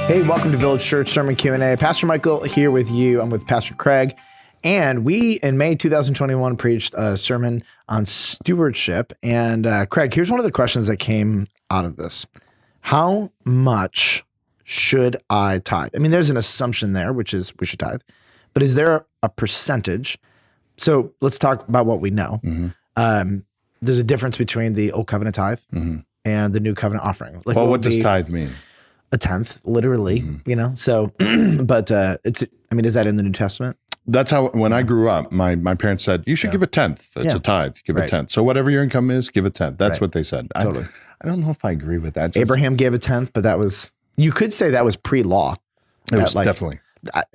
Hey, welcome to Village Church Sermon Q&A. Pastor Michael here with you. I'm with Pastor Craig. And we, in May 2021, preached a sermon on stewardship. And Craig, here's one of the questions that came out of this. How much should I tithe? I mean, there's an assumption there, which is we should tithe. But is there a percentage? So let's talk about what we know. Mm-hmm. There's a difference between the Old Covenant tithe and the New Covenant offering. Like, well, what does tithe mean? A tenth, literally, you know? So, but is that in the New Testament? That's how, when I grew up, my parents said, you should give a tenth. It's a tithe. Give a tenth. So whatever your income is, give a tenth. That's what they said. Totally. I don't know if I agree with that. Abraham gave a tenth, but that was, you could say that was pre-law. It was definitely.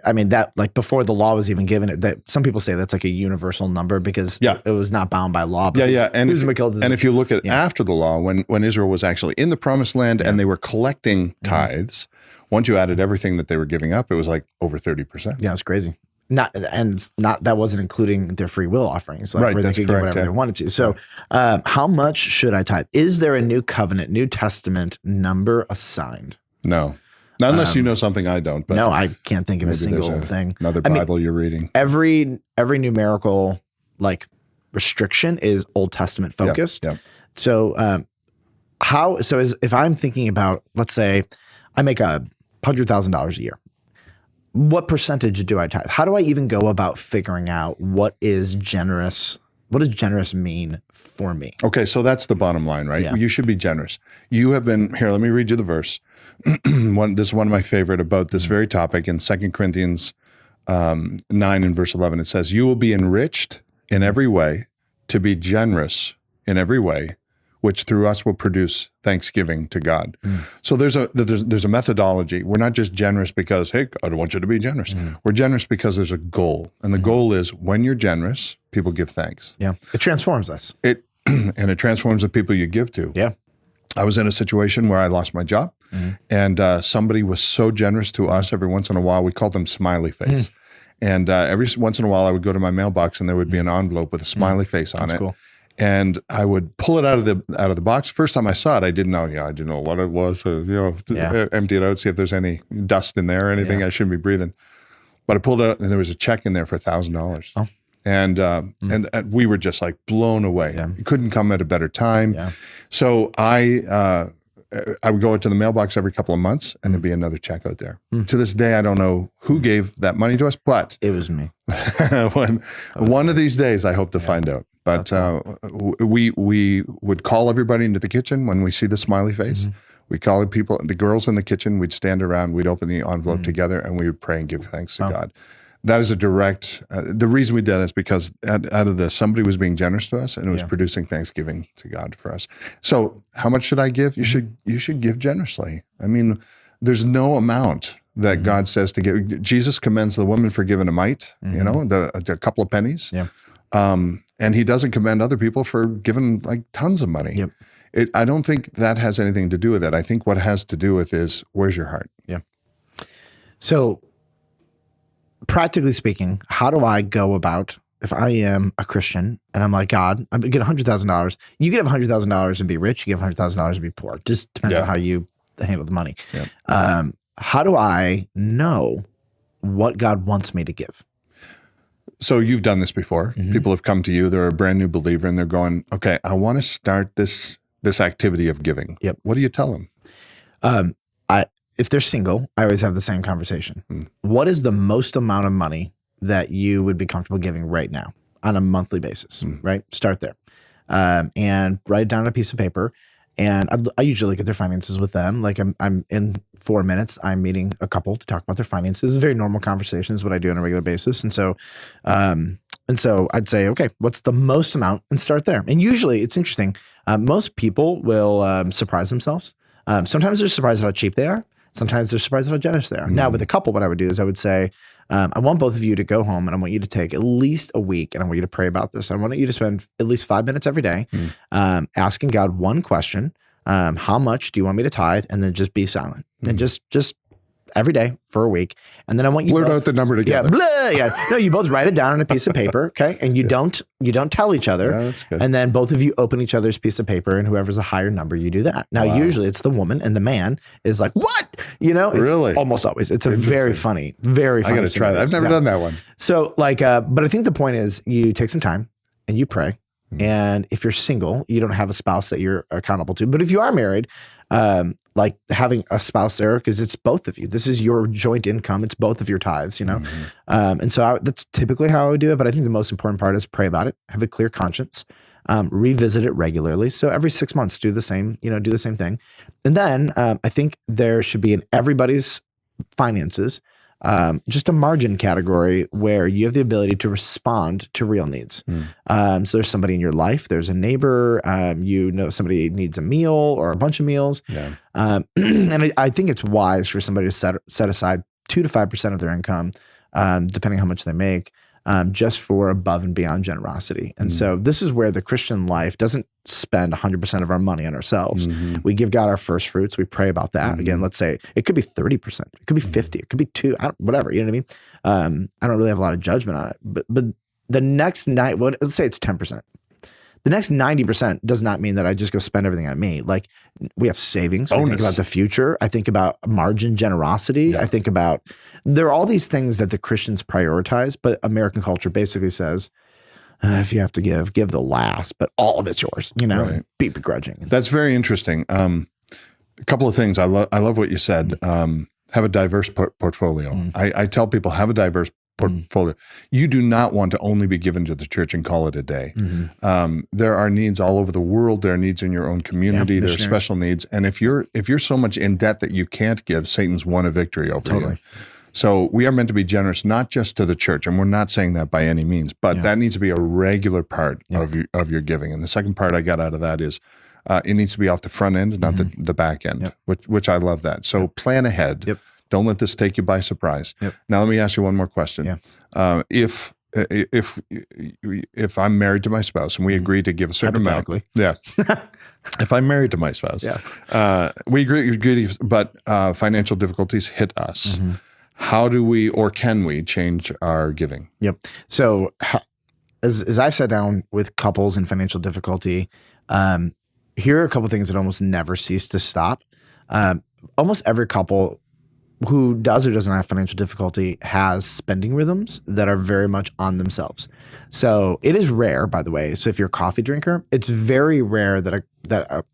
I mean, that like before the law was even given, that some people say that's like a universal number because it was not bound by law. And if you look at after the law, when Israel was actually in the promised land and they were collecting tithes, once you added everything that they were giving up, it was like over 30%. Yeah, it's crazy. That wasn't including their free will offerings, like where they could give whatever they wanted to. So how much should I tithe? Is there a New Covenant, New Testament number assigned? No. Not unless you know something I don't. But no, I can't think of a single thing. Another Bible you're reading. Every numerical like restriction is Old Testament focused. Yep. So if I'm thinking about, let's say I make $100,000 a year, what percentage do I tithe? How do I even go about figuring out what is generous? What does generous mean for me? Okay, so that's the bottom line, right? Yeah. You should be generous. You have been, here, let me read you the verse. This is one of my favorite about this very topic in 2 Corinthians 9 and verse 11. It says, you will be enriched in every way to be generous in every way, which through us will produce thanksgiving to God. So there's a methodology. We're not just generous because, hey, I don't want you to be generous. We're generous because there's a goal. And the goal is when you're generous, people give thanks. Yeah. It transforms us. And it transforms the people you give to. Yeah. I was in a situation where I lost my job and somebody was so generous to us every once in a while. We called them smiley face. And every once in a while I would go to my mailbox and there would be an envelope with a smiley face on it. Cool. And I would pull it out of the box. First time I saw it, I didn't know what it was. Empty it out, see if there's any dust in there or anything I shouldn't be breathing. But I pulled it out, and there was a check in there for $1,000. Oh. And we were just like blown away. Yeah. It couldn't come at a better time. Yeah. So I would go into the mailbox every couple of months, and there'd be another check out there. To this day, I don't know who gave that money to us, but it was me. One of these days, I hope to find out. But we would call everybody into the kitchen when we see the smiley face. We call people, the girls in the kitchen. We'd stand around. We'd open the envelope together, and we would pray and give thanks to God. That is a direct. The reason we did it is because out of this, somebody was being generous to us, and it was producing thanksgiving to God for us. So, how much should I give? You should give generously. I mean, there's no amount that God says to give. Jesus commends the woman for giving a mite. A couple of pennies. Yeah. And he doesn't commend other people for giving like tons of money. Yep. I don't think that has anything to do with it. I think what it has to do with is where's your heart? Yeah. So practically speaking, how do I go about if I am a Christian and I'm like, God, I get $100,000. You can have $100,000 and be rich. You can have $100,000 and be poor. It just depends on how you handle the money. Yeah. How do I know what God wants me to give? So you've done this before. People have come to you. They're a brand new believer and they're going, okay, I want to start this activity of giving. Yep. What do you tell them? If they're single, I always have the same conversation. What is the most amount of money that you would be comfortable giving right now on a monthly basis, right? Start there. And write it down on a piece of paper. And I usually look at their finances with them. Like I'm in 4 minutes, I'm meeting a couple to talk about their finances. It's a very normal conversation is what I do on a regular basis. And so I'd say, okay, what's the most amount and start there. And usually it's interesting. Most people will surprise themselves. Sometimes they're surprised at how cheap they are. Sometimes they're surprised at how generous they are. Now with a couple, what I would do is I would say, I want both of you to go home and I want you to take at least a week and I want you to pray about this. I want you to spend at least 5 minutes every day asking God one question. How much do you want me to tithe? And then just be silent and just every day for a week. And then I want you blurt both, out the number together. No, you both write it down on a piece of paper. Okay. And you don't tell each other. Yeah, that's good. And then both of you open each other's piece of paper, and whoever's a higher number, you do that. Now, usually it's the woman, and the man is like, what? It's really? Almost always. It's a very funny. I got to try that. I've never done that one. So but I think the point is you take some time and you pray. And if you're single, you don't have a spouse that you're accountable to. But if you are married, like having a spouse there, because it's both of you. This is your joint income. It's both of your tithes, And so that's typically how I would do it. But I think the most important part is pray about it, have a clear conscience, revisit it regularly. So every 6 months, do the same thing. And then I think there should be in everybody's finances, just a margin category where you have the ability to respond to real needs. So there's somebody in your life, there's a neighbor, somebody needs a meal or a bunch of meals. Yeah. And I think it's wise for somebody to set aside 2 to 5% of their income, depending on how much they make, just for above and beyond generosity. And so this is where the Christian life doesn't spend 100% of our money on ourselves. We give God our first fruits. We pray about that. Again, let's say it could be 30%, it could be 50, it could be 2, whatever, you know what I mean? I don't really have a lot of judgment on it, but the next night, let's say it's 10%. The next 90% does not mean that I just go spend everything on me. Like we have savings. I think about the future. I think about margin generosity. Yeah. I think about, there are all these things that the Christians prioritize, but American culture basically says, if you have to give the last, but all of it's yours, right. Be begrudging. That's very interesting. A couple of things. I love what you said. Have a diverse portfolio. I tell people, have a diverse portfolio. You do not want to only be given to the church and call it a day. There are needs all over the world. There are needs in your own community. There are special needs. And if you're so much in debt that you can't give, Satan's won a victory over you. So we are meant to be generous, not just to the church, and we're not saying that by any means, but that needs to be a regular part of your giving. And the second part I got out of that is it needs to be off the front end and not the back end, which I love that. So plan ahead. Don't let this take you by surprise. Now let me ask you one more question. If I'm married to my spouse and we agree to give a certain amount, if I'm married to my spouse, we agree, but financial difficulties hit us. How do we or can we change our giving? So as I've sat down with couples in financial difficulty, here are a couple of things that almost never cease to stop. Almost every couple who does or doesn't have financial difficulty has spending rhythms that are very much on themselves. So it is rare, by the way. So if you're a coffee drinker, it's very rare that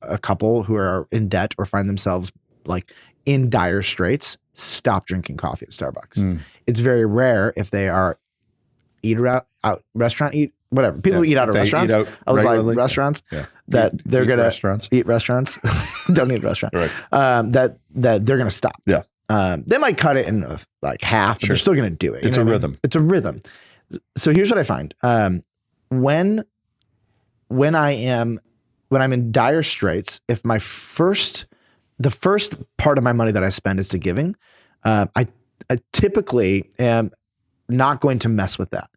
a couple who are in debt or find themselves like in dire straits stop drinking coffee at Starbucks. It's very rare if they are restaurant whatever. People who eat out of restaurants. I was regularly, like restaurants that they're going to eat restaurants. Don't eat a restaurant. That they're going to stop. They might cut it in like half, but they're still going to do it. It's a rhythm. It's a rhythm. So here's what I find. When I'm in dire straits, if the first part of my money that I spend is to giving, I typically am not going to mess with that.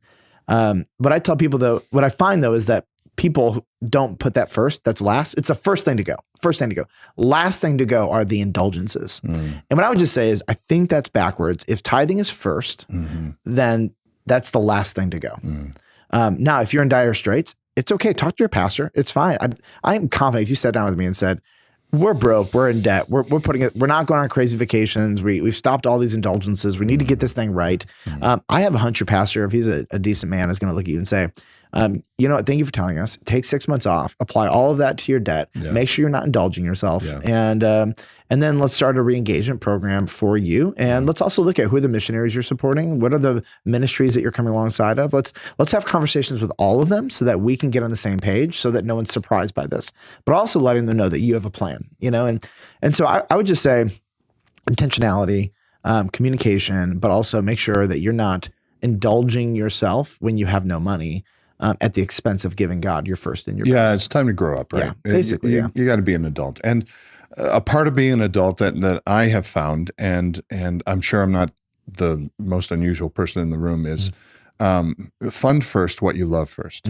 But I tell people though, what I find though is that people don't put that first. That's last. It's the first thing to go. Last thing to go are the indulgences. And what I would just say is, I think that's backwards. If tithing is first, then that's the last thing to go. Now, if you're in dire straits, it's okay. Talk to your pastor. It's fine. I'm confident if you sat down with me and said, we're broke, we're in debt, we're not going on crazy vacations, we've stopped all these indulgences, we need to get this thing right. I have a hunch your pastor, if he's a decent man, is going to look at you and say, you know what, thank you for telling us. Take 6 months off, apply all of that to your debt, make sure you're not indulging yourself. And then let's start a re-engagement program for you. And let's also look at who are the missionaries you're supporting. What are the ministries that you're coming alongside of? Let's have conversations with all of them so that we can get on the same page so that no one's surprised by this, but also letting them know that you have a plan, And so I would just say intentionality, communication, but also make sure that you're not indulging yourself when you have no money. At the expense of giving God your first and your best. It's time to grow up, right? Basically, you got to be an adult. And a part of being an adult that I have found, and I'm sure I'm not the most unusual person in the room, is fund first what you love first.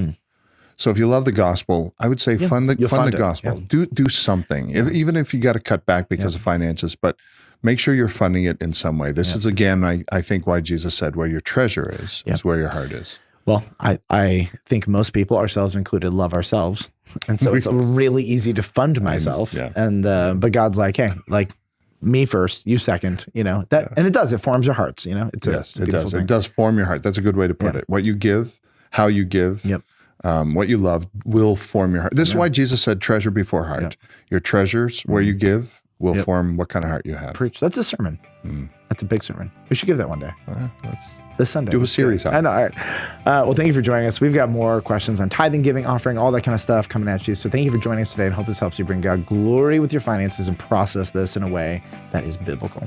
So if you love the gospel, I would say fund the gospel. Do something, even if you got to cut back because of finances, but make sure you're funding it in some way. This is, again, I think why Jesus said, where your treasure is where your heart is. Well, I think most people, ourselves included, love ourselves. And so it's really easy to fund myself. And but God's like, hey, like me first, you second, that, and it forms your hearts, it's a beautiful thing. It does form your heart. That's a good way to put it. What you give, how you give, what you love will form your heart. This is why Jesus said treasure before heart. Your treasures, where you give, will form what kind of heart you have. Preach. That's a sermon. That's a big sermon. We should give that one day. This Sunday. Do a series on it. I know. All right. Well, thank you for joining us. We've got more questions on tithing, giving, offering, all that kind of stuff coming at you. So thank you for joining us today, and hope this helps you bring God glory with your finances and process this in a way that is biblical.